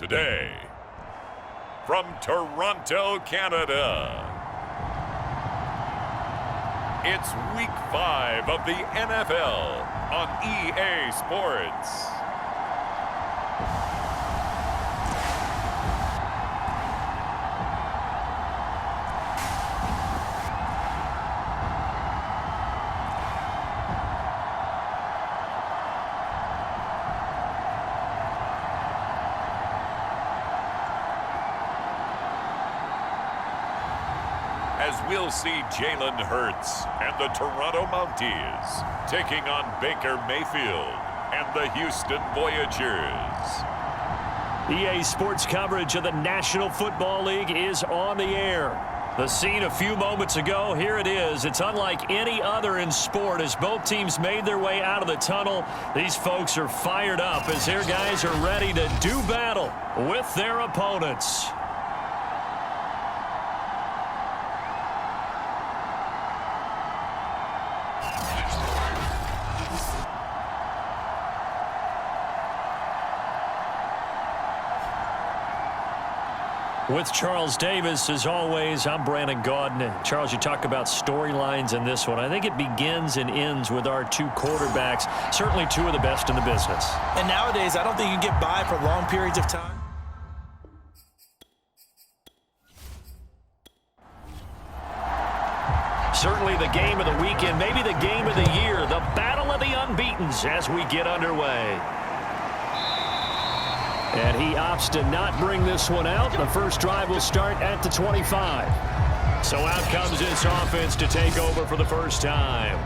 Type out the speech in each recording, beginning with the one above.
today, from Toronto, Canada, it's Week 5 of the NFL on EA Sports. As we'll see Jalen Hurts and the Toronto Mounties taking on Baker Mayfield and the Houston Voyagers. EA Sports coverage of the National Football League is on the air. The scene a few moments ago, here it is. It's unlike any other in sport as both teams made their way out of the tunnel. These folks are fired up as their guys are ready to do battle with their opponents. With Charles Davis, as always, I'm Brandon Gaudin. Charles, you talk about storylines in this one. I think it begins and ends with our two quarterbacks, certainly two of the best in the business. And nowadays, I don't think you can get by for long periods of time. Certainly the game of the weekend, maybe the game of the year, the battle of the unbeatens as we get underway. And he opts to not bring this one out. The first drive will start at the 25. So out comes this offense to take over for the first time.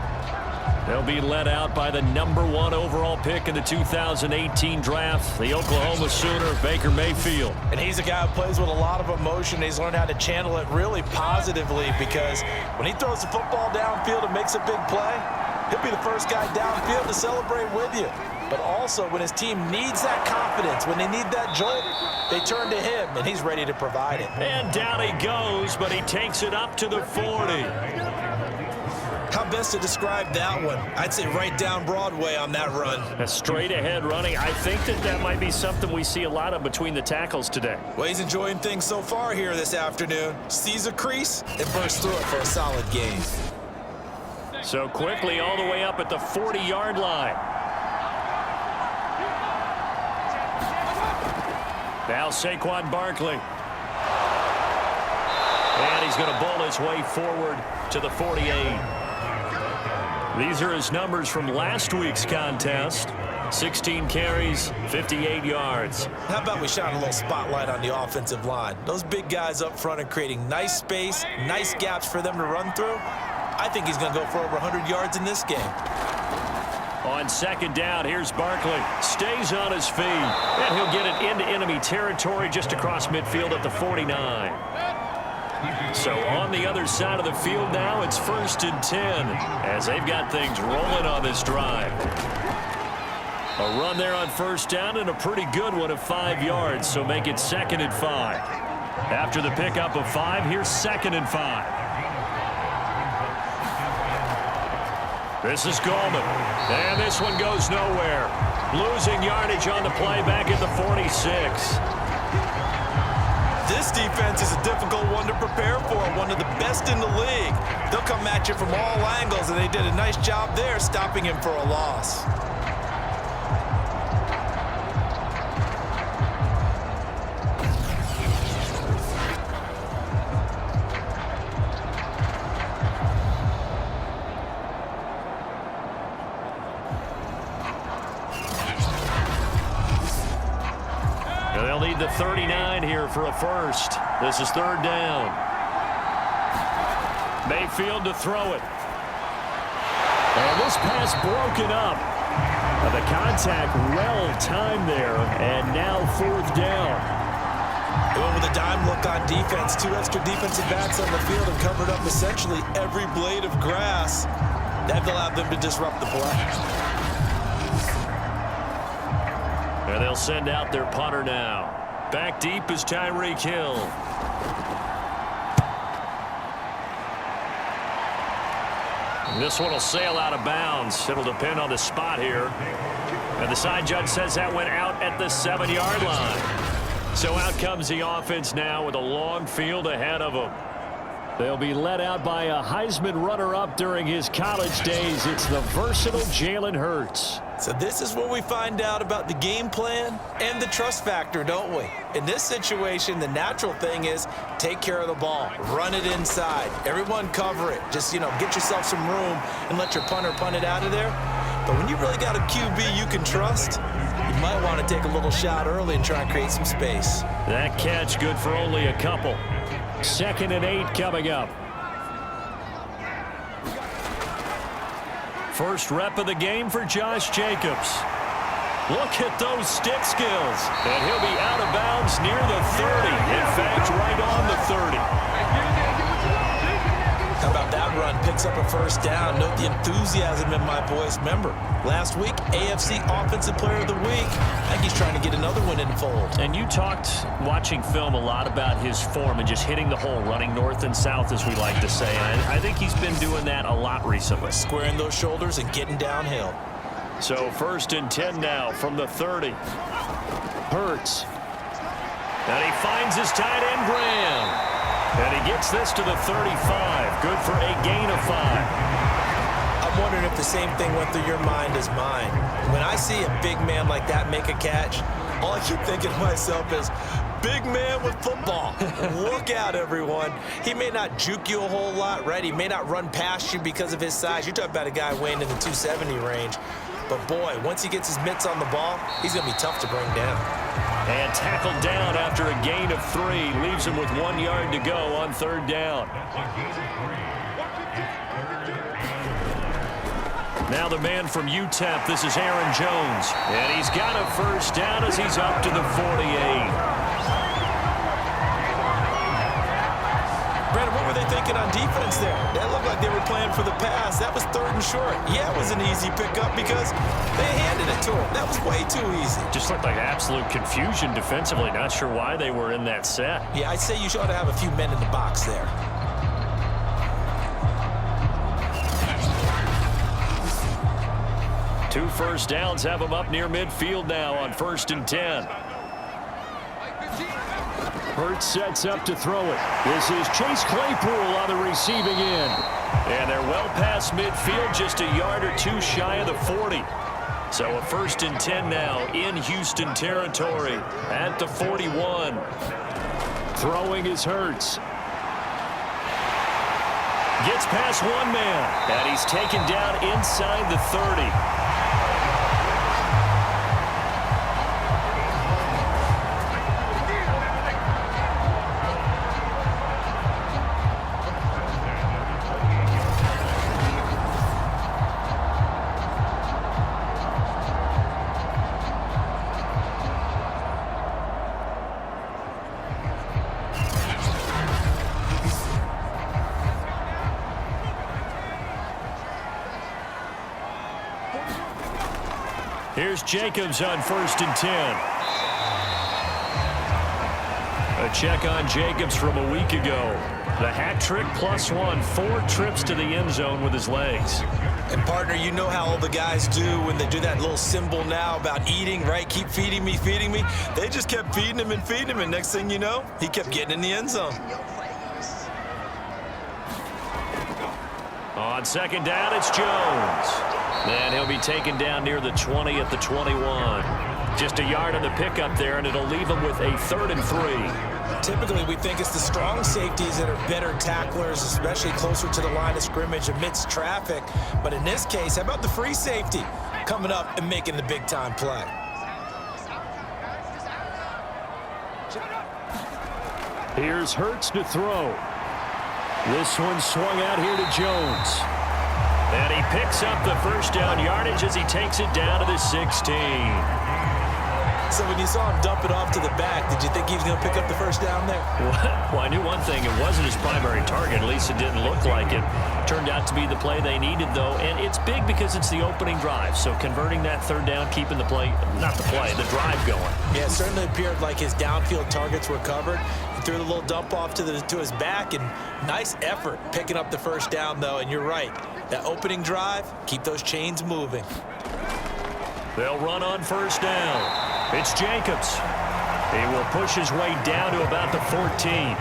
They'll be led out by the #1 overall pick in the 2018 draft, the Oklahoma Sooner, Baker Mayfield. And he's a guy who plays with a lot of emotion. He's learned how to channel it really positively because when he throws the football downfield and makes a big play, he'll be the first guy downfield to celebrate with you. But also, when his team needs that confidence, when they need that jolt, they turn to him, and he's ready to provide it. And down he goes, but he takes it up to the 40. How best to describe that one? I'd say right down Broadway on that run. A straight-ahead running. I think that might be something we see a lot of between the tackles today. Well, he's enjoying things so far here this afternoon. Sees a crease and bursts through it for a solid gain. So quickly all the way up at the 40-yard line. Now Saquon Barkley. And he's going to bowl his way forward to the 48. These are his numbers from last week's contest. 16 carries, 58 yards. How about we shine a little spotlight on the offensive line? Those big guys up front are creating nice space, nice gaps for them to run through. I think he's going to go for over 100 yards in this game. On second down, here's Barkley. Stays on his feet. And he'll get it into enemy territory just across midfield at the 49. So on the other side of the field now, it's 1st and 10 as they've got things rolling on this drive. A run there on first down and a pretty good one of 5 yards, so make it 2nd and 5. After the pickup of 5, here's 2nd and 5. This is Goldman, and this one goes nowhere. Losing yardage on the play back at the 46. This defense is a difficult one to prepare for, one of the best in the league. They'll come at you from all angles, and they did a nice job there stopping him for a loss. They'll need the 39 here for a first. This is 3rd down. Mayfield to throw it. And this pass broken up. The contact well timed there, and now 4th down. Going with a dime look on defense. 2 extra defensive backs on the field and covered up essentially every blade of grass. That allowed them to disrupt the play. And they'll send out their punter now. Back deep is Tyreek Hill. This one will sail out of bounds. It'll depend on the spot here. And the side judge says that went out at the 7-yard line. So out comes the offense now with a long field ahead of them. They'll be led out by a Heisman runner-up during his college days. It's the versatile Jalen Hurts. So this is where we find out about the game plan and the trust factor, don't we? In this situation, the natural thing is take care of the ball, run it inside, everyone cover it. Just, get yourself some room and let your punter punt it out of there. But when you really got a QB you can trust, you might want to take a little shot early and try and create some space. That catch good for only a couple. 2nd and 8 coming up. First rep of the game for Josh Jacobs. Look at those stick skills. And he'll be out of bounds near the 30. In fact, right on the 30. How about that run? Picks up a first down. Note the enthusiasm in my voice. Remember, last week, AFC Offensive Player of the Week. I think he's trying to get another one in the fold. And you talked, watching film, a lot about his form and just hitting the hole, running north and south, as we like to say. And I think he's been doing that a lot recently. Squaring those shoulders and getting downhill. So 1st and 10 now from the 30. Hurts. And he finds his tight end, Graham. And he gets this to the 35. Good for a gain of 5. I'm wondering if the same thing went through your mind as mine. When I see a big man like that make a catch, all I keep thinking to myself is, big man with football. Look out, everyone. He may not juke you a whole lot, right? He may not run past you because of his size. You're talking about a guy weighing in the 270 range. But, boy, once he gets his mitts on the ball, he's going to be tough to bring down. And tackled down after a gain of 3. Leaves him with 1 yard to go on 3rd down. Now the man from UTEP, this is Aaron Jones. And he's got a first down as he's up to the 48. Brandon, what were they thinking on defense there? That looked like they were playing for the pass. That was 3rd and short. Yeah, it was an easy pickup because they handed it to him. That was way too easy. Just looked like absolute confusion defensively. Not sure why they were in that set. Yeah, I'd say you ought to have a few men in the box there. Two first downs have them up near midfield now on 1st and 10. Hurts sets up to throw it. This is Chase Claypool on the receiving end. And they're well past midfield, just a yard or 2 shy of the 40. So a 1st and 10 now in Houston territory at the 41. Throwing is Hurts. Gets past one man, and he's taken down inside the 30. Here's Jacobs on 1st and 10. A check on Jacobs from a week ago. The hat trick +1, 4 trips to the end zone with his legs. And, partner, you know how all the guys do when they do that little symbol now about eating, right? Keep feeding me, feeding me. They just kept feeding him, and next thing you know, he kept getting in the end zone. On 2nd down, it's Jones. And he'll be taken down near the 20 at the 21. Just a yard on the pickup there, and it'll leave him with a 3rd and 3. Typically, we think it's the strong safeties that are better tacklers, especially closer to the line of scrimmage amidst traffic. But in this case, how about the free safety coming up and making the big-time play? Here's Hurts to throw. This one swung out here to Jones. And he picks up the first down yardage as he takes it down to the 16. So when you saw him dump it off to the back, did you think he was going to pick up the first down there? Well, I knew one thing. It wasn't his primary target. At least it didn't look like it. Turned out to be the play they needed, though. And it's big because it's the opening drive. So converting that 3rd down, keeping the play, not the play, the drive going. Yeah, it certainly appeared like his downfield targets were covered. He threw the little dump off to his back, and nice effort picking up the first down, though. And you're right. That opening drive, keep those chains moving. They'll run on 1st down. It's Jacobs. He will push his way down to about the 14.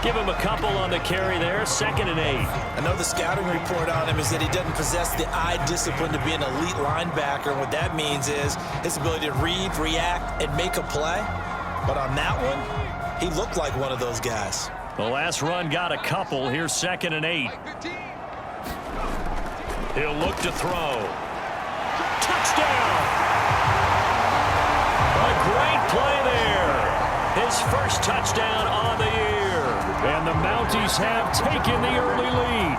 Give him a couple on the carry there, 2nd and 8. I know the scouting report on him is that he doesn't possess the eye discipline to be an elite linebacker. And what that means is his ability to read, react, and make a play. But on that one, he looked like one of those guys. The last run got a couple. Here's 2nd and 8. He'll look to throw. Touchdown! A great play there. His first touchdown on the year. And the Mounties have taken the early lead.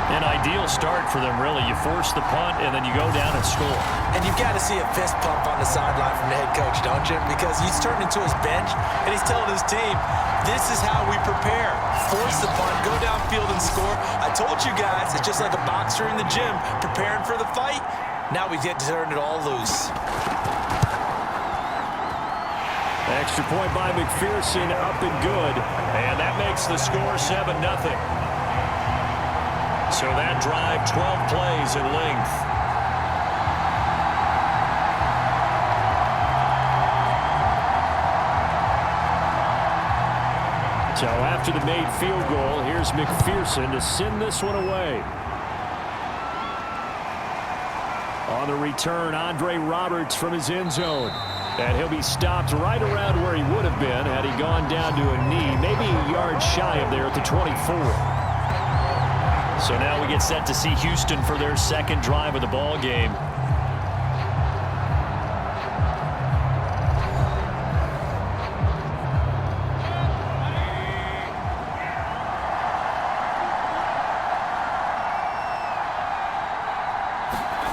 An ideal start for them, really. You force the punt, and then you go down and score. And you've got to see a fist pump on the sideline from the head coach, don't you? Because he's turned into his bench, and he's telling his team, this is how we prepare. Force the punt, go downfield and score. I told you guys, it's just like a boxer in the gym preparing for the fight. Now we get to turn it all loose. Extra point by McPherson, up and good. And that makes the score 7-0. So that drive, 12 plays in length. So after the made field goal, here's McPherson to send this one away. On the return, Andre Roberts from his end zone. And he'll be stopped right around where he would have been had he gone down to a knee, maybe a yard shy of there at the 24. So now we get set to see Houston for their second drive of the ball game.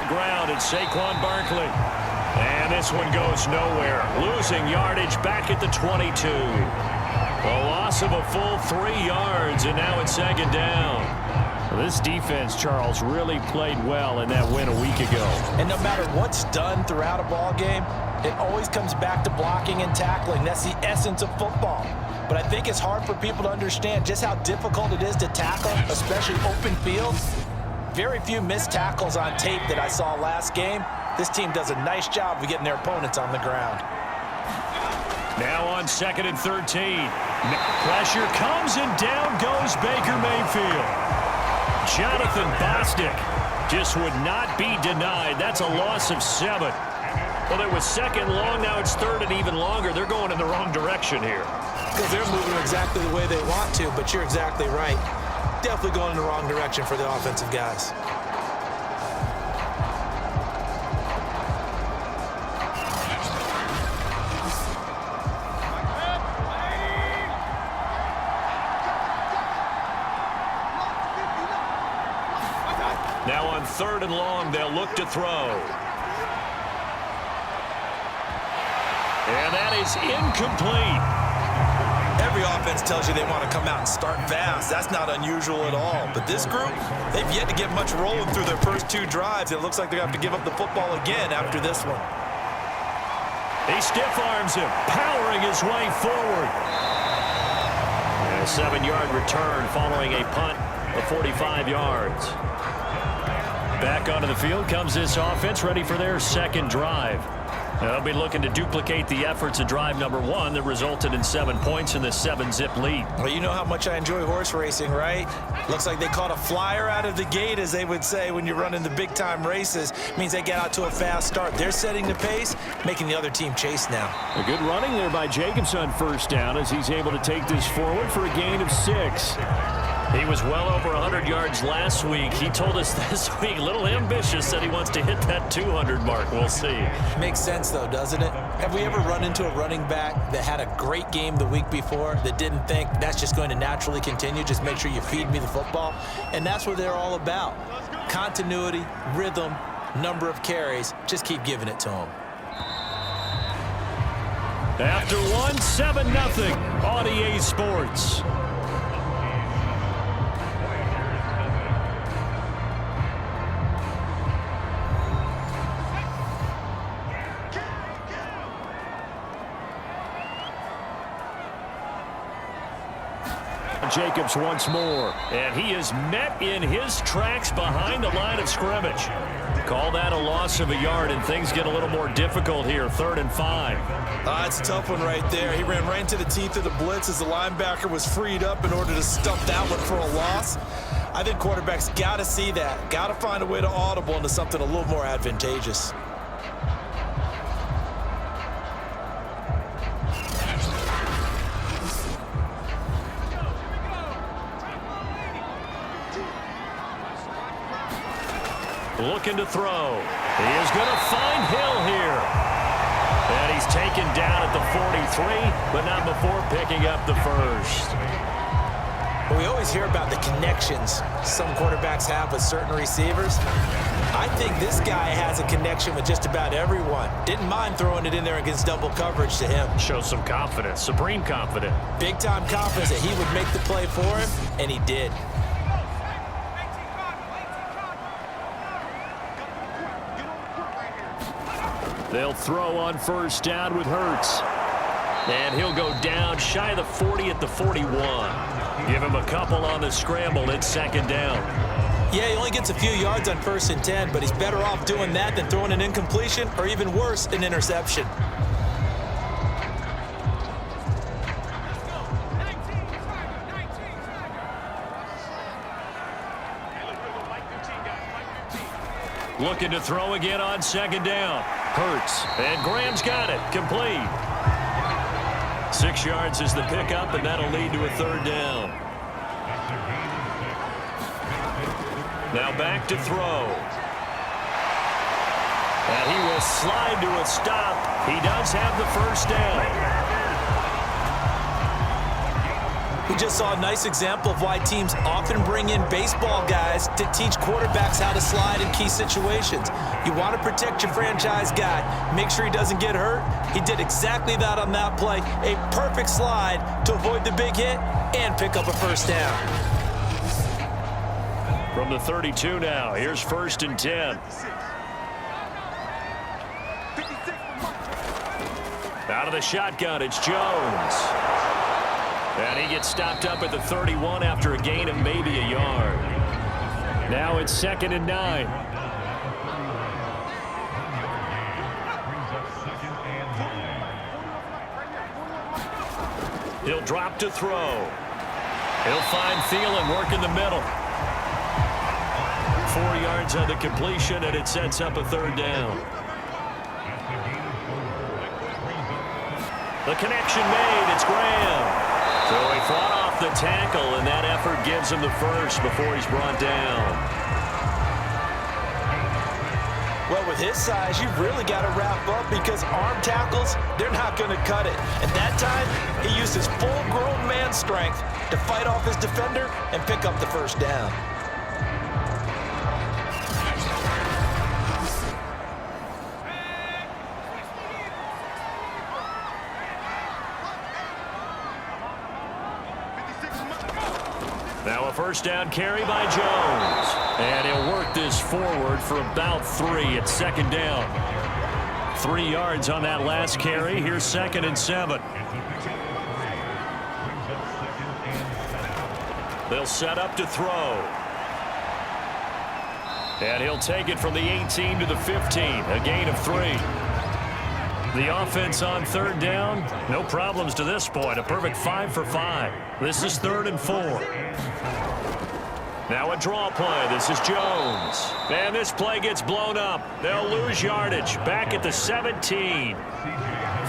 Ground and Saquon Barkley. And this one goes nowhere. Losing yardage back at the 22. A loss of a full 3 yards, and now it's 2nd down. Well, this defense, Charles, really played well in that win a week ago. And no matter what's done throughout a ball game, it always comes back to blocking and tackling. That's the essence of football. But I think it's hard for people to understand just how difficult it is to tackle, especially open field. Very few missed tackles on tape that I saw last game. This team does a nice job of getting their opponents on the ground. Now on 2nd and 13. Pressure comes and down goes Baker Mayfield. Jonathan Bostic just would not be denied. That's a loss of 7. Well, it was 2nd long. Now it's 3rd and even longer. They're going in the wrong direction here. Because they're moving exactly the way they want to, but you're exactly right. Definitely going in the wrong direction for the offensive guys. Now on 3rd and long, they'll look to throw. And that is incomplete. Every offense tells you they want to come out and start fast. That's not unusual at all. But this group, they've yet to get much rolling through their first 2 drives. It looks like they're going to have to give up the football again after this one. He stiff arms him, powering his way forward. And a 7-yard return following a punt of 45 yards. Back onto the field comes this offense, ready for their second drive. They'll be looking to duplicate the efforts of drive number 1 that resulted in 7 points in the 7-zip lead. Well, you know how much I enjoy horse racing, right? Looks like they caught a flyer out of the gate, as they would say when you're running the big-time races. Means they get out to a fast start. They're setting the pace, making the other team chase now. A good running there by Jacobs on first down as he's able to take this forward for a gain of 6. He was well over 100 yards last week. He told us this week, a little ambitious, that he wants to hit that 200 mark. We'll see. Makes sense, though, doesn't it? Have we ever run into a running back that had a great game the week before that didn't think that's just going to naturally continue? Just make sure you feed me the football. And that's what they're all about. Continuity, rhythm, number of carries. Just keep giving it to them. After 1, 7-0 on EA Sports. Jacobs once more, and he is met in his tracks behind the line of scrimmage. Call that a loss of a yard, and things get a little more difficult here. 3rd and 5. It's a tough one right there. He ran right into the teeth of the blitz as the linebacker was freed up in order to stuff that one for a loss. I think quarterbacks got to see that. Got to find a way to audible into something a little more advantageous. Looking to throw. He is going to find Hill here. And he's taken down at the 43, but not before picking up the first. Well, we always hear about the connections some quarterbacks have with certain receivers. I think this guy has a connection with just about everyone. Didn't mind throwing it in there against double coverage to him. Shows some confidence, supreme confidence. Big-time confidence that he would make the play for him, and he did. They'll throw on 1st down with Hurts. And he'll go down shy of the 40 at the 41. Give him a couple on the scramble. It's 2nd down. Yeah, he only gets a few yards on 1st and 10, but he's better off doing that than throwing an incompletion or even worse, an interception. Looking to throw again on 2nd down. Hurts. And Graham's got it. Complete. 6 yards is the pickup, and that'll lead to a 3rd down. Now back to throw. And he will slide to a stop. He does have the 1st down. We just saw a nice example of why teams often bring in baseball guys to teach quarterbacks how to slide in key situations. You want to protect your franchise guy. Make sure he doesn't get hurt. He did exactly that on that play. A perfect slide to avoid the big hit and pick up a 1st down. From the 32 now, here's 1st and 10. Out of the shotgun, it's Jones. And he gets stopped up at the 31 after a gain of maybe a yard. Now it's 2nd and 9. He'll drop to throw. He'll find Thielen work in the middle. 4 yards on the completion, and it sets up a 3rd down. The connection made. It's Graham. So he fought off the tackle, and that effort gives him the first before he's brought down. Well, with his size, you've really got to wrap up because arm tackles, they're not going to cut it. And that time, he used his full-grown man strength to fight off his defender and pick up the 1st down. Now a 1st down carry by Jones. And he'll work this forward for about 3 at 2nd down. 3 yards on that last carry. Here's 2nd and 7. They'll set up to throw. And he'll take it from the 18 to the 15. A gain of 3. The offense on 3rd down, no problems to this point. A perfect 5 for 5. This is 3rd and 4. Now a draw play. This is Jones. And this play gets blown up. They'll lose yardage. Back at the 17.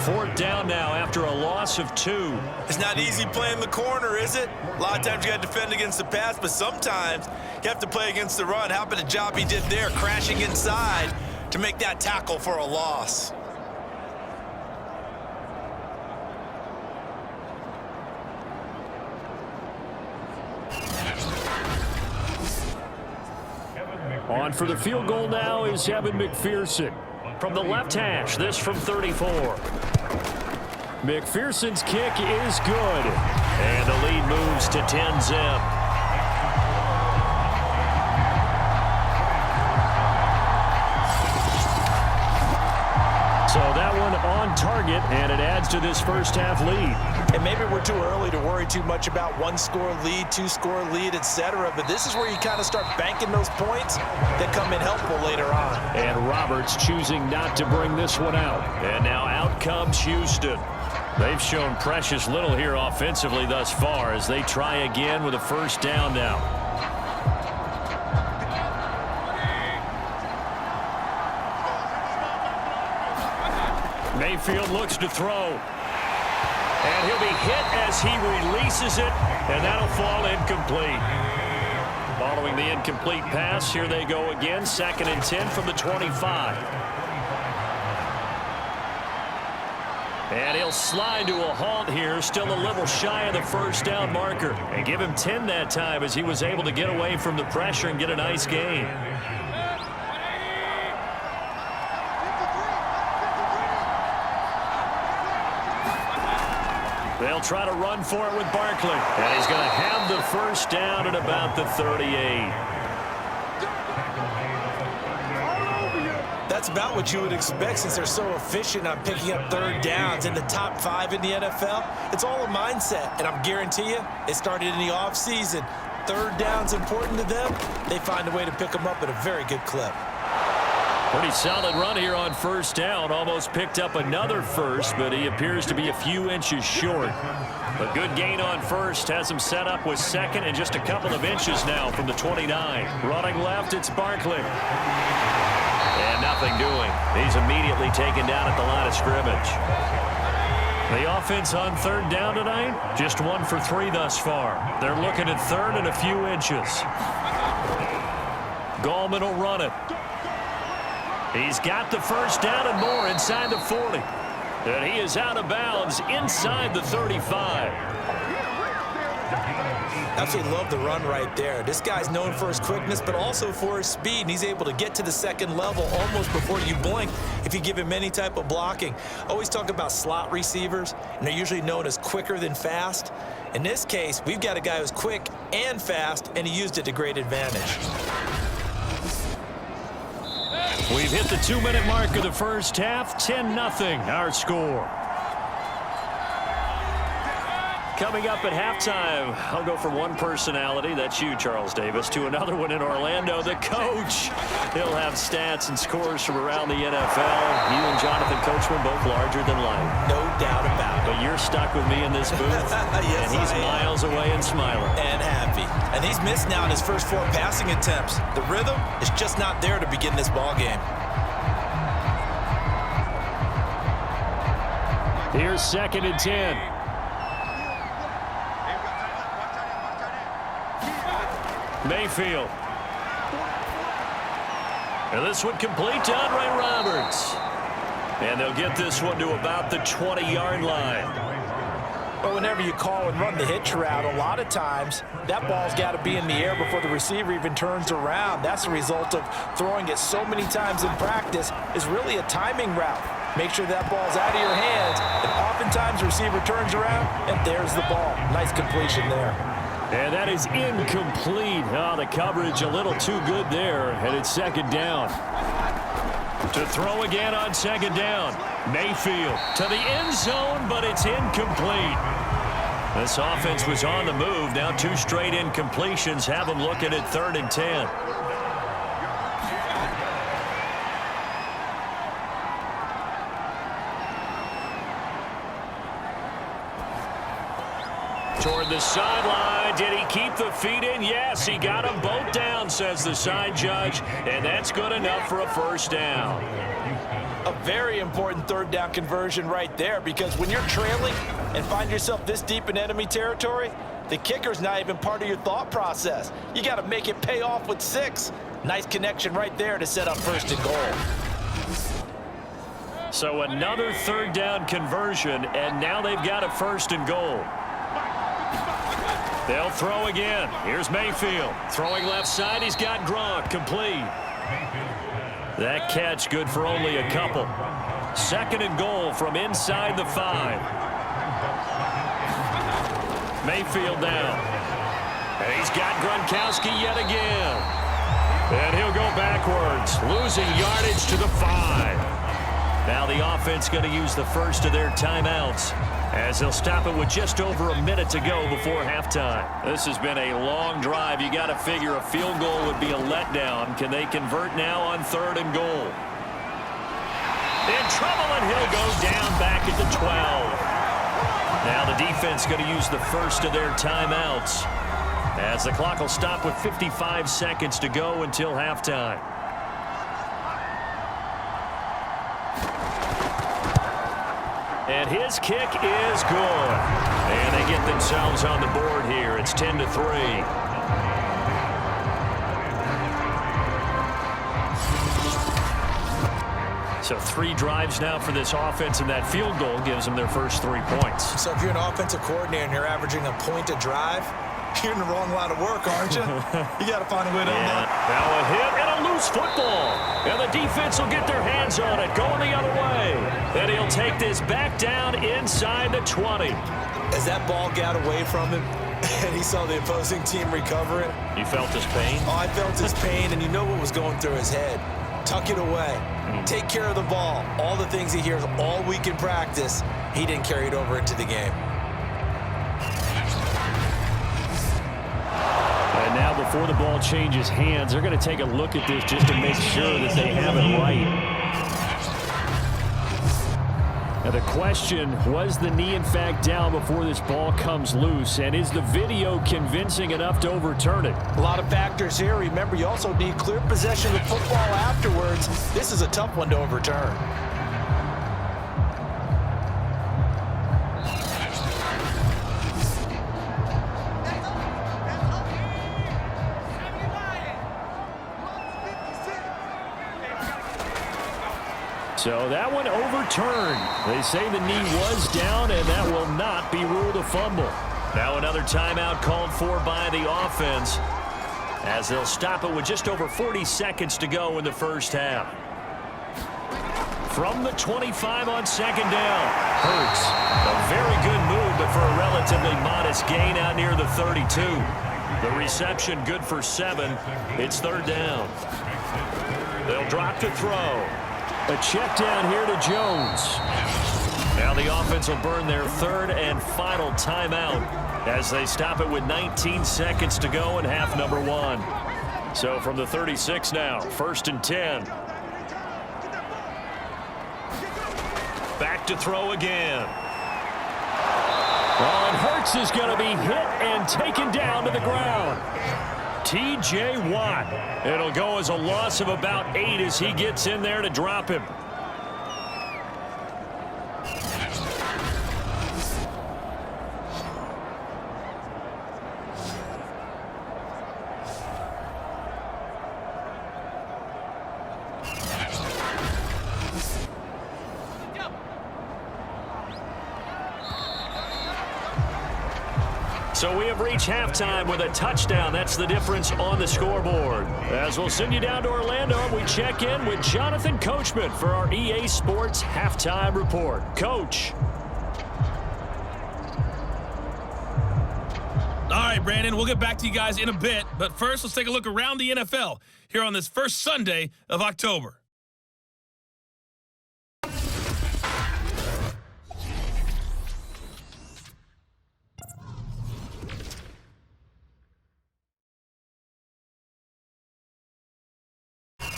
4th down now after a loss of 2. It's not easy playing the corner, is it? A lot of times you got to defend against the pass, but sometimes you have to play against the run. How about the job he did there, crashing inside to make that tackle for a loss? On for the field goal now is Evan McPherson. From the left hash, this from 34. McPherson's kick is good. And the lead moves to 10-zip. So that one on target, and it adds to this 1st half lead. And maybe we're too early to worry too much about one-score lead, two-score lead, etc. But this is where you kind of start banking those points that come in helpful later on. And Roberts choosing not to bring this one out. And now out comes Houston. They've shown precious little here offensively thus far as they try again with a first down now. Mayfield looks to throw. And he'll be hit as he releases it, and that'll fall incomplete. Following the incomplete pass, here they go again, 2nd and 10 from the 25. And he'll slide to a halt here, still a little shy of the first down marker. And give him 10 that time as he was able to get away from the pressure and get a nice gain. They'll try to run for it with Barkley. And he's going to have the first down at about the 38. That's about what you would expect since they're so efficient on picking up third downs in the top 5 in the NFL. It's all a mindset, and I'm guarantee you it started in the offseason. Third down's important to them. They find a way to pick them up at a very good clip. Pretty solid run here on first down. Almost picked up another first, but he appears to be a few inches short. A good gain on first has him set up with 2nd and just a couple of inches now from the 29. Running left, it's Barkley. And nothing doing. He's immediately taken down at the line of scrimmage. The offense on third down tonight, just 1 for 3 thus far. They're looking at 3rd and a few inches. Gallman will run it. He's got the first down and more inside the 40. And he is out of bounds inside the 35. Absolutely love the run right there. This guy's known for his quickness, but also for his speed. And he's able to get to the 2nd level almost before you blink if you give him any type of blocking. Always talk about slot receivers, and they're usually known as quicker than fast. In this case, we've got a guy who's quick and fast, and he used it to great advantage. We've hit the 2-minute mark of the first half. 10-0 our score. Coming up at halftime, I'll go from one personality, that's you, Charles Davis, to another one in Orlando, the coach. He'll have stats and scores from around the NFL. You and Jonathan Coachman both larger than life. No doubt about it. But you're stuck with me in this booth, yes, and he's miles away and smiling. And happy. And he's missed now in his first 4 passing attempts. The rhythm is just not there to begin this ball game. Here's 2nd and 10. Mayfield. And this one complete to Andre Roberts. And they'll get this one to about the 20-yard line. Well, whenever you call and run the hitch route, a lot of times that ball's got to be in the air before the receiver even turns around. That's the result of throwing it so many times in practice is really a timing route. Make sure that ball's out of your hands, and oftentimes the receiver turns around, and there's the ball. Nice completion there. And that is incomplete. Oh, the coverage a little too good there, and it's 2nd down. To throw again on 2nd down. Mayfield to the end zone, but it's incomplete. This offense was on the move. Now 2 straight incompletions have them looking at 3rd and 10. Toward the sideline. Did he keep the feet in? Yes, he got them both down, says the side judge, and that's good enough for a first down. A very important 3rd down conversion right there, because when you're trailing and find yourself this deep in enemy territory, the kicker's not even part of your thought process. You got to make it pay off with 6. Nice connection right there to set up 1st and goal. So another 3rd down conversion, and now they've got a 1st and goal. They'll throw again. Here's Mayfield. Throwing left side. He's got Gronk. Complete. That catch good for only a couple. 2nd and goal from inside the 5. Mayfield down. And he's got Gronkowski yet again. And he'll go backwards, losing yardage to the 5. Now the offense going to use the first of their timeouts. as they'll stop it with just over a minute to go before halftime. This has been a long drive. You got to figure a field goal would be a letdown. Can they convert now on 3rd and goal? In trouble, and he'll go down back at the 12. Now the defense going to use the first of their timeouts, as the clock will stop with 55 seconds to go until halftime. And his kick is good. And they get themselves on the board here. It's 10-3. So 3 drives now for this offense, and that field goal gives them their first 3 points. So if you're an offensive coordinator and you're averaging a point a drive, you're in the wrong line of work, aren't you? You got to find a way to unlock. Now a hit and a loose football. And the defense will get their hands on it, going the other way. And he'll take this back down inside the 20. As that ball got away from him, and he saw the opposing team recover it. You felt his pain? Oh, I felt his pain, and you know what was going through his head. Tuck it away. Take care of the ball. All the things he hears all week in practice, he didn't carry it over into the game. And now before the ball changes hands, they're going to take a look at this just to make sure that they have it right. Now the question, was the knee in fact down before this ball comes loose? And is the video convincing enough to overturn it? A lot of factors here. Remember, you also need clear possession of the football afterwards. This is a tough one to overturn. So that one overturned. They say the knee was down, and that will not be ruled a fumble. Now another timeout called for by the offense, as they'll stop it with just over 40 seconds to go in the first half. From the 25 on 2nd down, Hurts. A very good move, but for a relatively modest gain out near the 32. The reception good for 7. It's 3rd down. They'll drop to throw. A check down here to Jones. Now the offense will burn their 3rd and final timeout as they stop it with 19 seconds to go in half number 1. So from the 36 now, 1st and 10. Back to throw again. Well, and Hurts is going to be hit and taken down to the ground. T.J. Watt. It'll go as a loss of about 8 as he gets in there to drop him. So we have reached halftime with a touchdown. That's the difference on the scoreboard. As we'll send you down to Orlando, we check in with Jonathan Coachman for our EA Sports Halftime Report. Coach. All right, Brandon, we'll get back to you guys in a bit. But first, let's take a look around the NFL here on this first Sunday of October.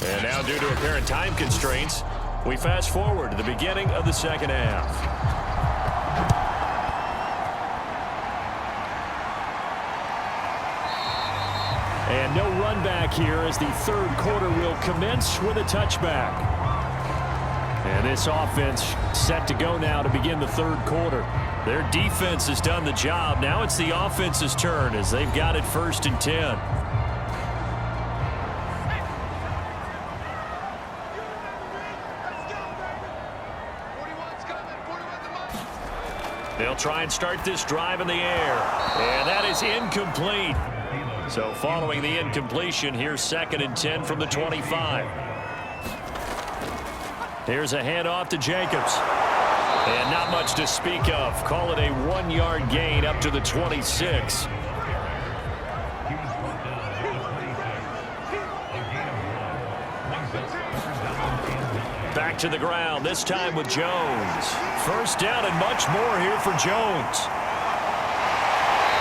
And now, due to apparent time constraints, we fast forward to the beginning of the second half. And no run back here as the 3rd quarter will commence with a touchback. And this offense set to go now to begin the 3rd quarter. Their defense has done the job. Now it's the offense's turn as they've got it 1st and 10. They'll try and start this drive in the air. And that is incomplete. So following the incompletion, here's 2nd and 10 from the 25. Here's a handoff to Jacobs. And not much to speak of. Call it a 1-yard gain up to the 26. Back to the ground, this time with Jones. First down and much more here for Jones.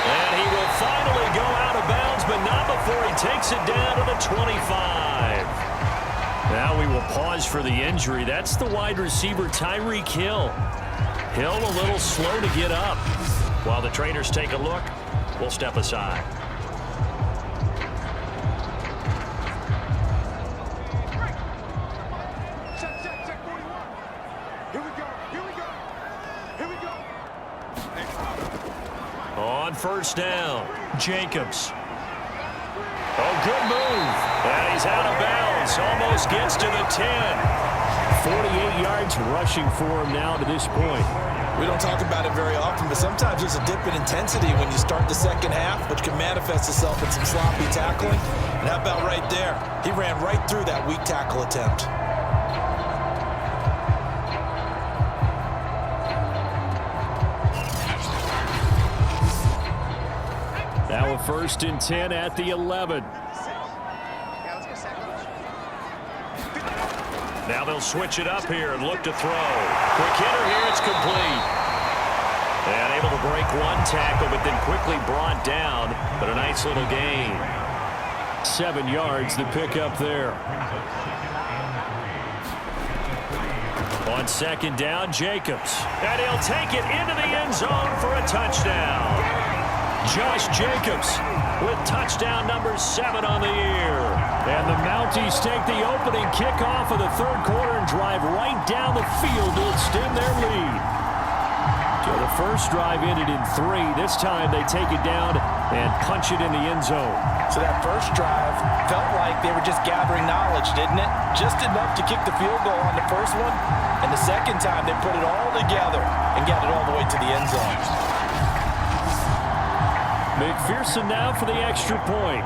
And he will finally go out of bounds, but not before he takes it down to the 25. Now we will pause for the injury. That's the wide receiver, Tyreek Hill. Hill a little slow to get up. While the trainers take a look, we'll step aside. On first down, Jacobs. Oh, good move. And he's out of bounds. Almost gets to the 10. 48 yards rushing for him now to this point. We don't talk about it very often, but sometimes there's a dip in intensity when you start the second half, which can manifest itself in some sloppy tackling. And how about right there? He ran right through that weak tackle attempt. Now a 1st and 10 at the 11. Now they'll switch it up here and look to throw. Quick hitter here, it's complete. And able to break one tackle, but then quickly brought down. But a nice little gain. 7 yards, the pickup there. On 2nd down, Jacobs. And he'll take it into the end zone for a touchdown. Josh Jacobs with touchdown number 7 on the year. And the Mounties take the opening kickoff of the 3rd quarter and drive right down the field to extend their lead. So the first drive ended in 3. This time they take it down and punch it in the end zone. So that first drive felt like they were just gathering knowledge, didn't it? Just enough to kick the field goal on the first one. And the second time they put it all together and got it all the way to the end zone. McPherson now for the extra point.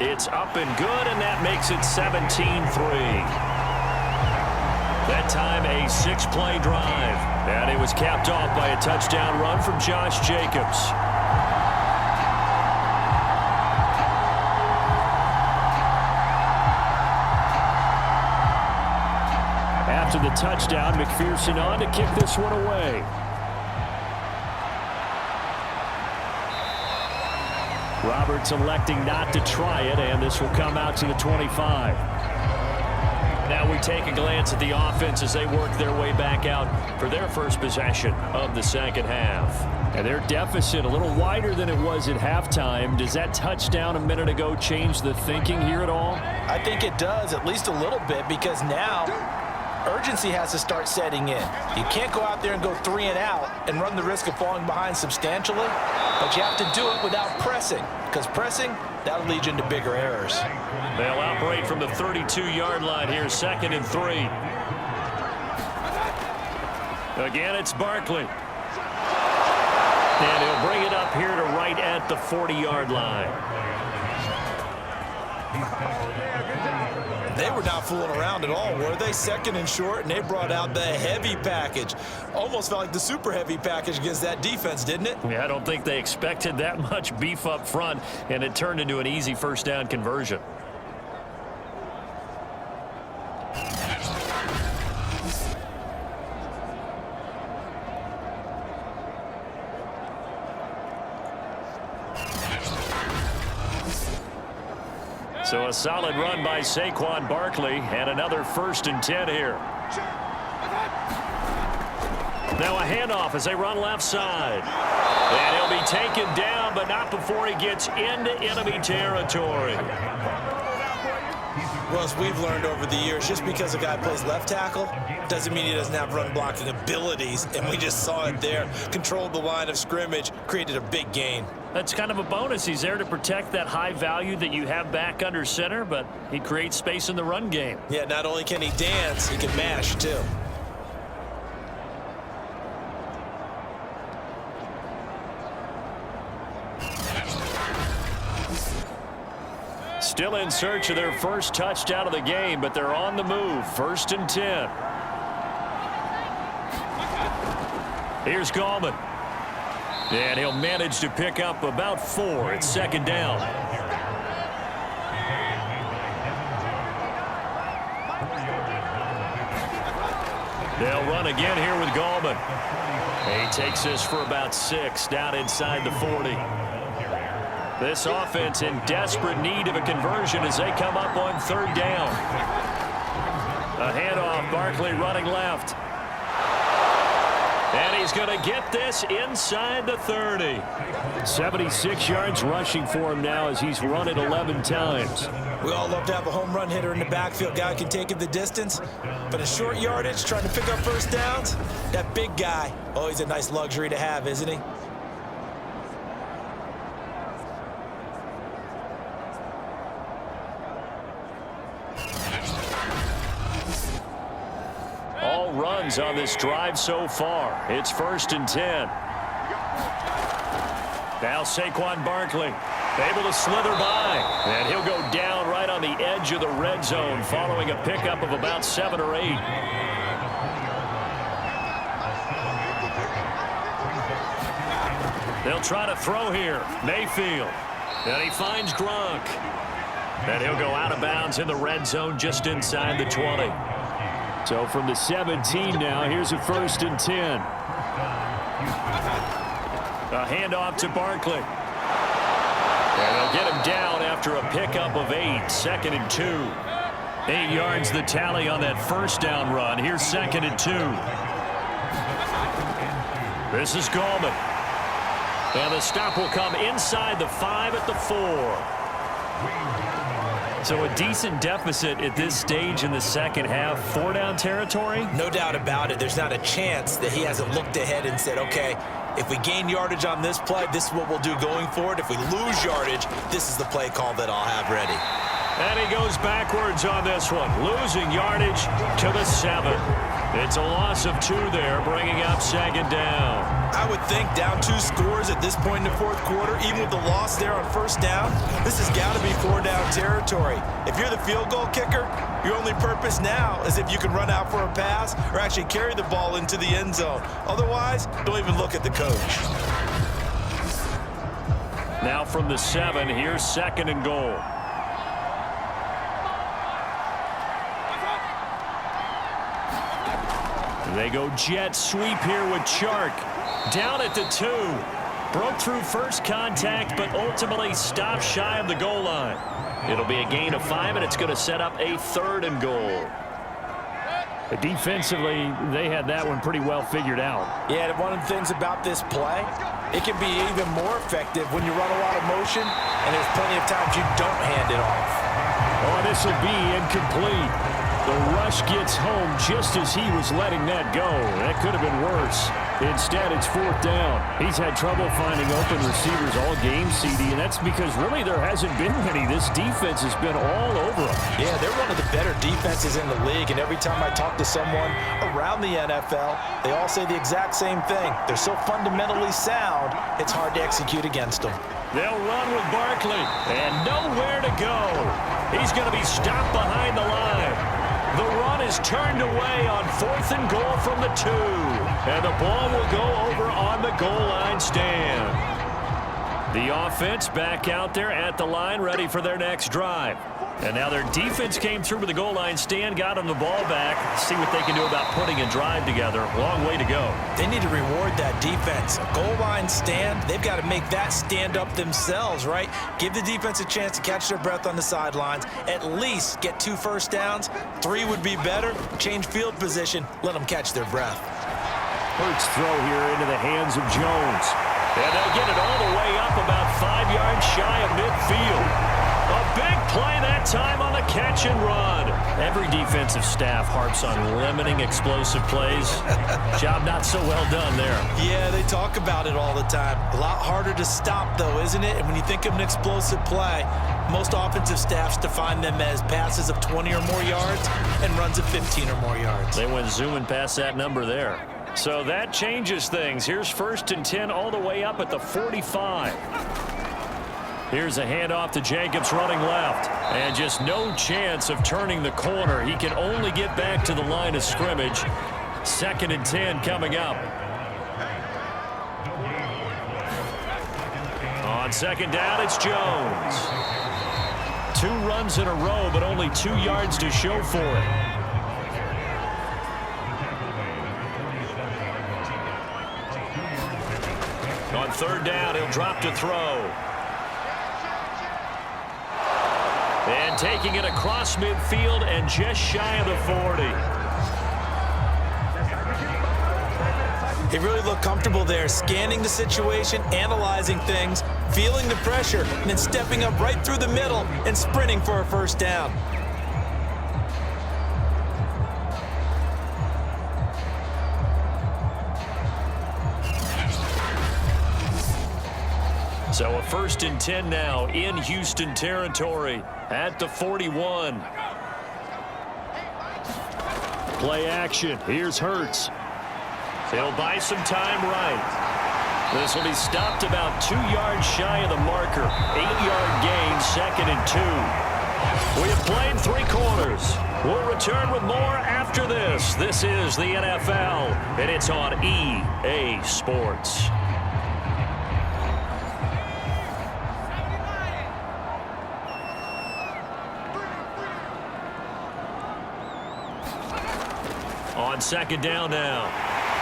It's up and good, and that makes it 17-3. That time a 6-play drive. And it was capped off by a touchdown run from Josh Jacobs. After the touchdown, McPherson on to kick this one away. Roberts electing not to try it, and this will come out to the 25. Now we take a glance at the offense as they work their way back out for their first possession of the second half. And their deficit a little wider than it was at halftime. Does that touchdown a minute ago change the thinking here at all? I think it does, at least a little bit, because now urgency has to start setting in. You can't go out there and go 3 and out and run the risk of falling behind substantially, but you have to do it without pressing, because pressing, that'll lead you into bigger errors. They'll operate from the 32-yard line here, 2nd and 3. Again, it's Barkley. And he'll bring it up here to right at the 40-yard line. They were not fooling around at all, were they? 2nd and short, and they brought out the heavy package. Almost felt like the super heavy package against that defense, didn't it? Yeah, I don't think they expected that much beef up front, and it turned into an easy 1st down conversion. So a solid run by Saquon Barkley, and another 1st and 10 here. Now a handoff as they run left side. And he'll be taken down, but not before he gets into enemy territory. Well, as we've learned over the years, just because a guy plays left tackle doesn't mean he doesn't have run blocking abilities, and we just saw it there. Controlled the line of scrimmage, created a big gain. That's kind of a bonus. He's there to protect that high value that you have back under center, but he creates space in the run game. Yeah, not only can he dance, he can mash too. Still in search of their first touchdown of the game, but they're on the move. 1st and 10. Here's Gallman. And he'll manage to pick up about 4. It's 2nd down. They'll run again here with Gallman. He takes this for about 6 down inside the 40. This offense in desperate need of a conversion as they come up on 3rd down. A handoff, Barkley running left. And he's going to get this inside the 30. 76 yards rushing for him now as he's run it 11 times. We all love to have a home run hitter in the backfield. Guy can take it the distance. But in short yardage, trying to pick up first downs, that big guy, oh, he's a nice luxury to have, isn't he? All runs on this drive so far. It's 1st and 10. Now Saquon Barkley able to slither by. And he'll go down right on the edge of the red zone following a pickup of about 7 or 8. They'll try to throw here. Mayfield. And he finds Gronk. And he'll go out of bounds in the red zone just inside the 20. So from the 17 now, here's a 1st and 10. A handoff to Barkley. And they'll get him down after a pickup of 8. 2nd and 2. 8 yards the tally on that first down run. Here's 2nd and 2. This is Gallman. And the stop will come inside the 5 at the 4. So a decent deficit at this stage in the second half. 4-down territory? No doubt about it. There's not a chance that he hasn't looked ahead and said, okay, if we gain yardage on this play, this is what we'll do going forward. If we lose yardage, this is the play call that I'll have ready. And he goes backwards on this one, losing yardage to the 7. It's a loss of 2 there, bringing up 2nd down. I would think down 2 scores at this point in the 4th quarter, even with the loss there on 1st down, this has got to be 4-down territory. If you're the field goal kicker, your only purpose now is if you can run out for a pass or actually carry the ball into the end zone. Otherwise, don't even look at the coach. Now from the 7, here's 2nd and goal. They go jet sweep here with Chark. Down at the 2. Broke through first contact, but ultimately stopped shy of the goal line. It'll be a gain of 5, and it's going to set up a 3rd and goal. Defensively, they had that one pretty well figured out. Yeah, one of the things about this play, it can be even more effective when you run a lot of motion, and there's plenty of times you don't hand it off. Oh, this will be incomplete. The rush gets home just as he was letting that go. That could have been worse. Instead, it's 4th down. He's had trouble finding open receivers all game, CD, and that's because really there hasn't been many. This defense has been all over him. Yeah, they're one of the better defenses in the league, and every time I talk to someone around the NFL, they all say the exact same thing. They're so fundamentally sound, it's hard to execute against them. They'll run with Barkley, and nowhere to go. He's going to be stopped behind the line. The run is turned away on 4th and goal from the 2. And the ball will go over on the goal line stand. The offense back out there at the line, ready for their next drive. And now their defense came through with the goal line stand, got them the ball back. See what they can do about putting a drive together. Long way to go. They need to reward that defense. A goal line stand, they've got to make that stand up themselves, right? Give the defense a chance to catch their breath on the sidelines. At least get 2 first downs. 3 would be better. Change field position. Let them catch their breath. Hurts throw here into the hands of Jones. And they'll get it all the way up about 5 yards shy of midfield. A big play that time on the catch and run. Every defensive staff harps on limiting explosive plays. Job not so well done there. Yeah, they talk about it all the time. A lot harder to stop, though, isn't it? And when you think of an explosive play, most offensive staffs define them as passes of 20 or more yards and runs of 15 or more yards. They went zooming past that number there. So that changes things. Here's 1st and 10 all the way up at the 45. Here's a handoff to Jacobs running left. And just no chance of turning the corner. He can only get back to the line of scrimmage. 2nd and 10 coming up. On 2nd down, it's Jones. 2 runs in a row, but only 2 yards to show for it. On third down, he'll drop to throw. And taking it across midfield and just shy of the 40. He really looked comfortable there, scanning the situation, analyzing things, feeling the pressure, and then stepping up right through the middle and sprinting for a first down. So a 1st and 10 now in Houston territory at the 41. Play action. Here's Hurts. He'll buy some time right. This will be stopped about 2 yards shy of the marker. 8-yard gain, 2nd and 2. We have played 3 quarters. We'll return with more after this. This is the NFL, and it's on EA Sports. On 2nd down now,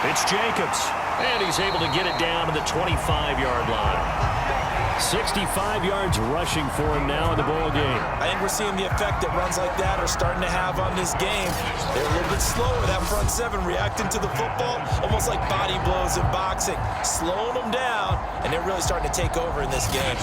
it's Jacobs, and he's able to get it down to the 25-yard line. 65 yards rushing for him now in the ball game. I think we're seeing the effect that runs like that are starting to have on this game. They're a little bit slower, that front seven, reacting to the football, almost like body blows in boxing, slowing them down, and they're really starting to take over in this game.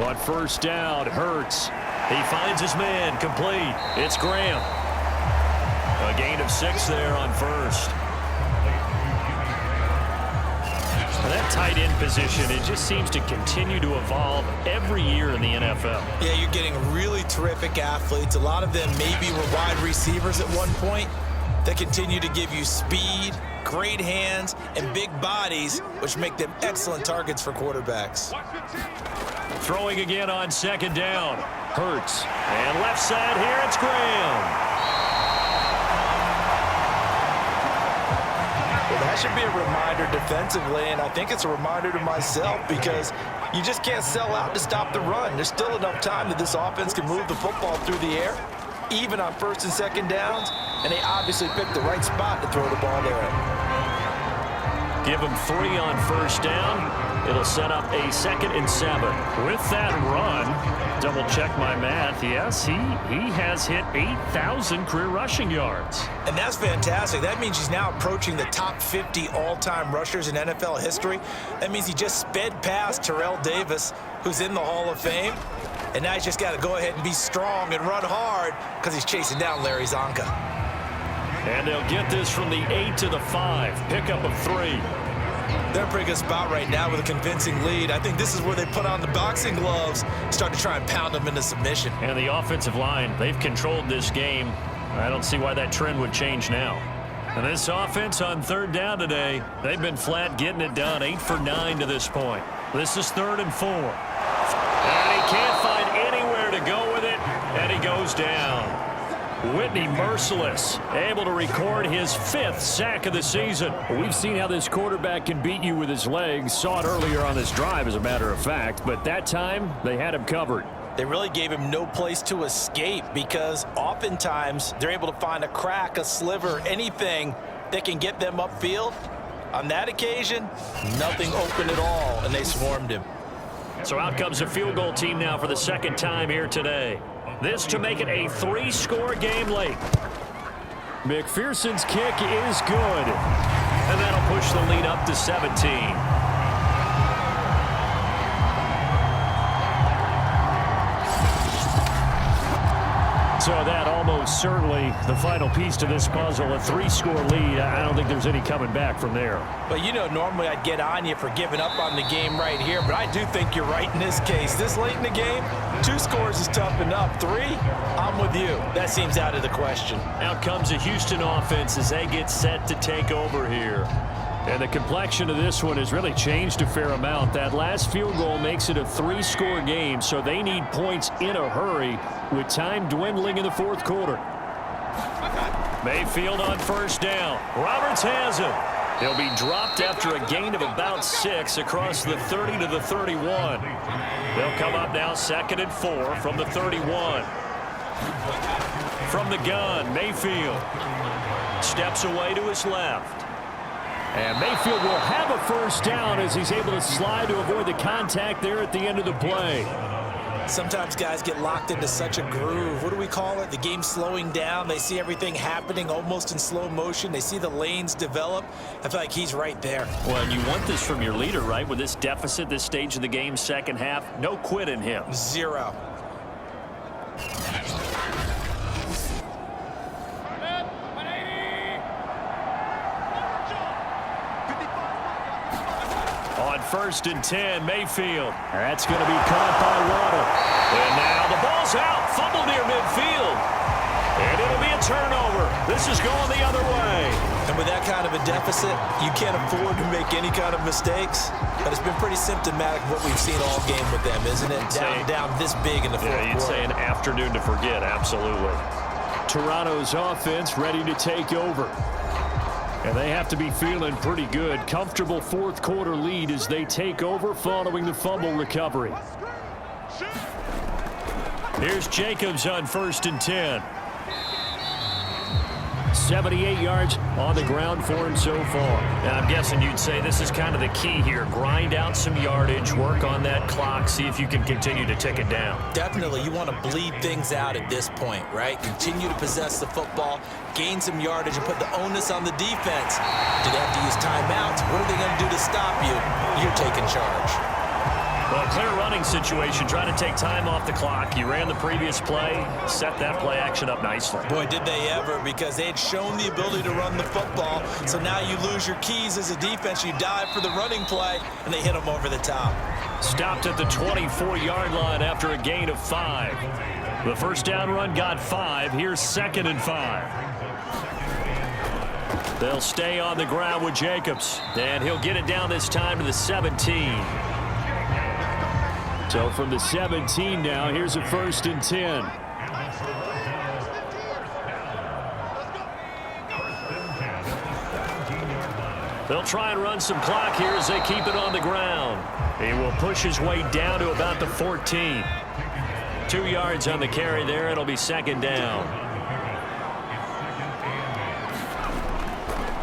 On first down, Hurts. He finds his man, complete. It's Graham. A gain of 6 there on first. That tight end position, it just seems to continue to evolve every year in the NFL. Yeah, you're getting really terrific athletes. A lot of them maybe were wide receivers at one point that continue to give you speed, great hands, and big bodies, which make them excellent targets for quarterbacks. Throwing again on 2nd down. Hurts. And left side here, it's Graham. Well, that should be a reminder defensively, and I think it's a reminder to myself because you just can't sell out to stop the run. There's still enough time that this offense can move the football through the air, even on 1st and 2nd downs, and they obviously picked the right spot to throw the ball there at. Give him 3 on 1st down. It'll set up a 2nd and 7. With that run, double check my math. Yes, he has hit 8,000 career rushing yards. And that's fantastic. That means he's now approaching the top 50 all-time rushers in NFL history. That means he just sped past Terrell Davis, who's in the Hall of Fame. And now he's just got to go ahead and be strong and run hard because he's chasing down Larry Zonka. And they'll get this from the 8 to the 5. Pickup of 3. They're in a pretty good spot right now with a convincing lead. I think this is where they put on the boxing gloves, start to try and pound them into submission. And the offensive line, they've controlled this game. I don't see why that trend would change now. And this offense on 3rd down today, they've been flat getting it done. 8 for 9 to this point. This is 3rd and 4. And he can't find anywhere to go with it, and he goes down. Whitney merciless, able to record his 5th sack of the season. We've seen how this quarterback can beat you with his legs. Saw it earlier on this drive, as a matter of fact. But that time, they had him covered. They really gave him no place to escape because oftentimes they're able to find a crack, a sliver, anything that can get them upfield. On that occasion, nothing open at all, and they swarmed him. So out comes a field goal team now for the 2nd time here today. This to make it a 3-score game late. McPherson's kick is good. And that'll push the lead up to 17. So that almost certainly the final piece to this puzzle, a 3-score lead. I don't think there's any coming back from there. But, you know, normally I'd get on you for giving up on the game right here, but I do think you're right in this case. This late in the game, 2 scores is tough enough. 3, I'm with you. That seems out of the question. Out comes a Houston offense as they get set to take over here. And the complexion of this one has really changed a fair amount. That last field goal makes it a 3-score game, so they need points in a hurry with time dwindling in the 4th quarter. Mayfield on 1st down. Roberts has him. He'll be dropped after a gain of about 6 across the 30 to the 31. They'll come up now 2nd and 4 from the 31. From the gun, Mayfield steps away to his left. And Mayfield will have a first down as he's able to slide to avoid the contact there at the end of the play. Sometimes guys get locked into such a groove. What do we call it? The game's slowing down. They see everything happening almost in slow motion. They see the lanes develop. I feel like he's right there. Well, and you want this from your leader, right? With this deficit, this stage of the game, second half, no quit in him. 0. On 1st and 10, Mayfield. That's going to be caught by Waddle. And now the ball's out. Fumble near midfield. And it'll be a turnover. This is going the other way. And with that kind of a deficit, you can't afford to make any kind of mistakes. But it's been pretty symptomatic of what we've seen all game with them, isn't it? Down this big in the fourth quarter. You'd say an afternoon to forget, absolutely. Toronto's offense ready to take over. And they have to be feeling pretty good. Comfortable fourth quarter lead as they take over following the fumble recovery. Here's Jacobs on 1st and 10. 78 yards on the ground for him so far. And I'm guessing you'd say this is kind of the key here. Grind out some yardage, work on that clock, see if you can continue to tick it down. Definitely, you want to bleed things out at this point, right? Continue to possess the football, gain some yardage, and put the onus on the defense. Do they have to use timeouts? What are they going to do to stop you? You're taking charge. Well, clear running situation, trying to take time off the clock. You ran the previous play, set that play action up nicely. Boy, did they ever, because they had shown the ability to run the football. So now you lose your keys as a defense. You dive for the running play, and they hit them over the top. Stopped at the 24-yard line after a gain of 5. The first down run got 5. Here's 2nd and 5. They'll stay on the ground with Jacobs, and he'll get it down this time to the 17. So from the 17 now, here's a 1st and 10. They'll try and run some clock here as they keep it on the ground. He will push his way down to about the 14. 2 yards on the carry there. It'll be 2nd down.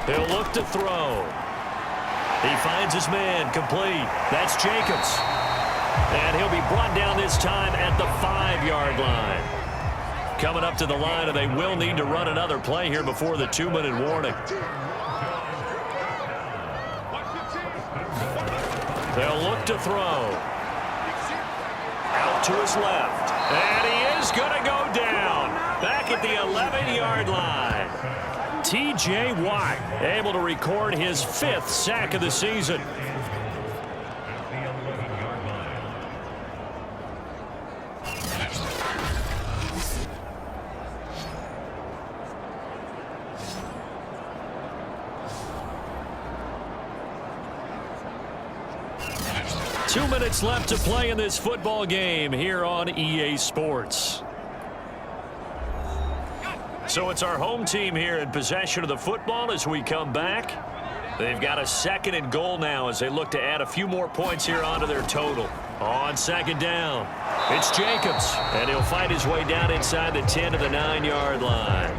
He'll look to throw. He finds his man complete. That's Jacobs. And he'll be brought down this time at the 5-yard line. Coming up to the line, and they will need to run another play here before the 2-minute warning. They'll look to throw. Out to his left. And he is going to go down. Back at the 11-yard line. T.J. Watt able to record his 5th sack of the season. Two minutes left to play in this football game here on EA Sports. So it's our home team here in possession of the football as we come back. They've got a 2nd and goal now as they look to add a few more points here onto their total. On 2nd down, it's Jacobs, and he'll fight his way down inside the 10 to the 9-yard line.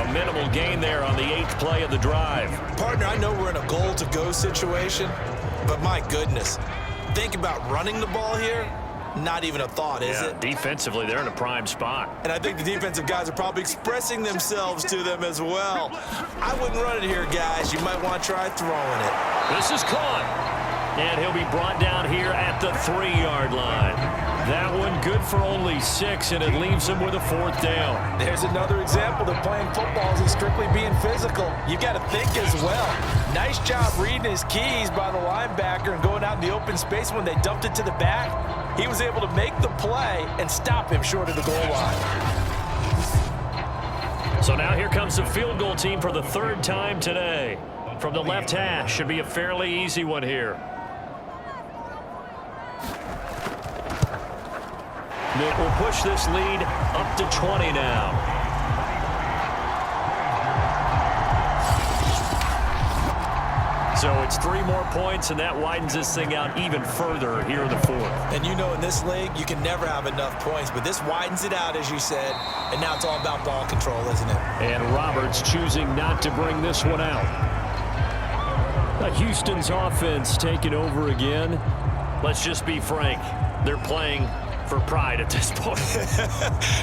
A minimal gain there on the 8th play of the drive. Partner, I know we're in a goal-to-go situation, but my goodness. Think about running the ball here, not even a thought, is it? Defensively, they're in a prime spot. And I think the defensive guys are probably expressing themselves to them as well. I wouldn't run it here, guys. You might want to try throwing it. This is caught. And he'll be brought down here at the 3-yard line. That one good for only 6, and it leaves him with a 4th down. There's another example that playing football isn't strictly being physical. You got to think as well. Nice job reading his keys by the linebacker and going out in the open space when they dumped it to the back. He was able to make the play and stop him short of the goal line. So now here comes the field goal team for the 3rd time today. From the left hash, should be a fairly easy one here. Nick will push this lead up to 20 now. So it's 3 more points, and that widens this thing out even further here in the 4th. And you know, in this league, you can never have enough points, but this widens it out, as you said, and now it's all about ball control, isn't it? And Roberts choosing not to bring this one out. Houston's offense taking over again. Let's just be frank. They're playing for pride at this point.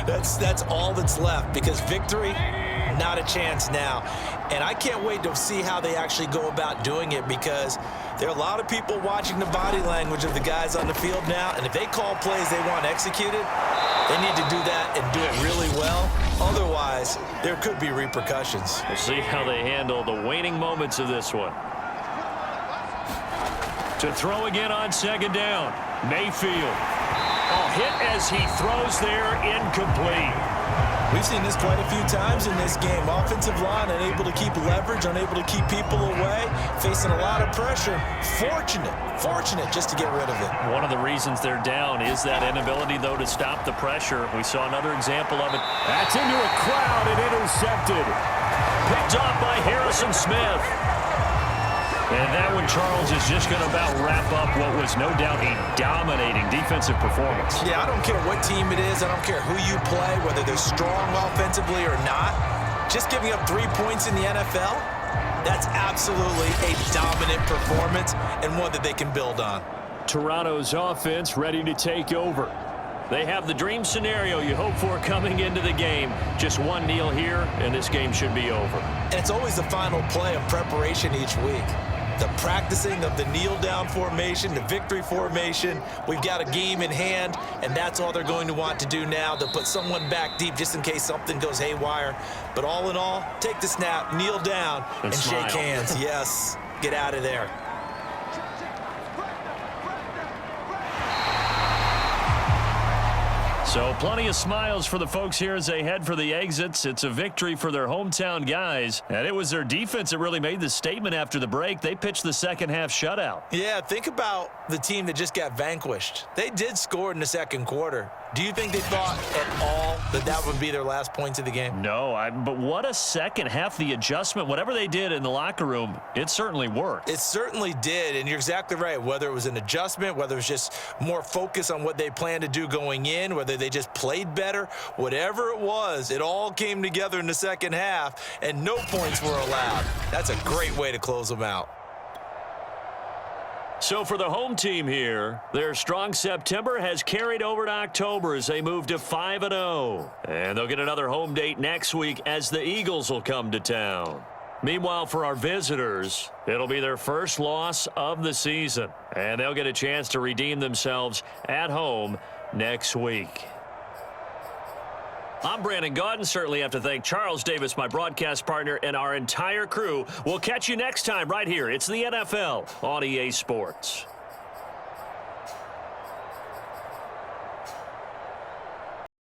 That's all that's left, because victory, not a chance now. And I can't wait to see how they actually go about doing it, because there are a lot of people watching the body language of the guys on the field now, and if they call plays they want executed, they need to do that and do it really well. Otherwise, there could be repercussions. We'll see how they handle the waning moments of this one. To throw again on 2nd down. Mayfield. Hit as he throws there, incomplete. We've seen this quite a few times in this game. Offensive line unable to keep leverage, unable to keep people away, facing a lot of pressure. Fortunate just to get rid of it. One of the reasons they're down is that inability, though, to stop the pressure. We saw another example of it. That's into a crowd and intercepted. Picked off by Harrison Smith. And that one, Charles, is just going to about wrap up what was no doubt a dominating defensive performance. Yeah, I don't care what team it is. I don't care who you play, whether they're strong offensively or not. Just giving up 3 points in the NFL, that's absolutely a dominant performance and one that they can build on. Toronto's offense ready to take over. They have the dream scenario you hope for coming into the game. Just one kneel here, and this game should be over. And it's always the final play of preparation each week. The practicing of the kneel-down formation, the victory formation. We've got a game in hand, and that's all they're going to want to do now. They'll put someone back deep just in case something goes haywire. But all in all, take the snap, kneel down, and shake hands. Yes, get out of there. So plenty of smiles for the folks here as they head for the exits. It's a victory for their hometown guys. And it was their defense that really made the statement after the break. They pitched the second half shutout. Yeah, think about the team that just got vanquished. They did score in the second quarter. Do you think they thought at all that that would be their last points of the game? No, but what a second half. The adjustment, whatever they did in the locker room, it certainly worked. It certainly did, and you're exactly right. Whether it was an adjustment, whether it was just more focus on what they planned to do going in, whether they just played better, whatever it was, it all came together in the second half, and no points were allowed. That's a great way to close them out. So for the home team here, their strong September has carried over to October as they move to 5-0. And they'll get another home date next week as the Eagles will come to town. Meanwhile, for our visitors, it'll be their first loss of the season. And they'll get a chance to redeem themselves at home next week. I'm Brandon Gaudin. Certainly have to thank Charles Davis, my broadcast partner, and our entire crew. We'll catch you next time right here. It's the NFL on EA Sports.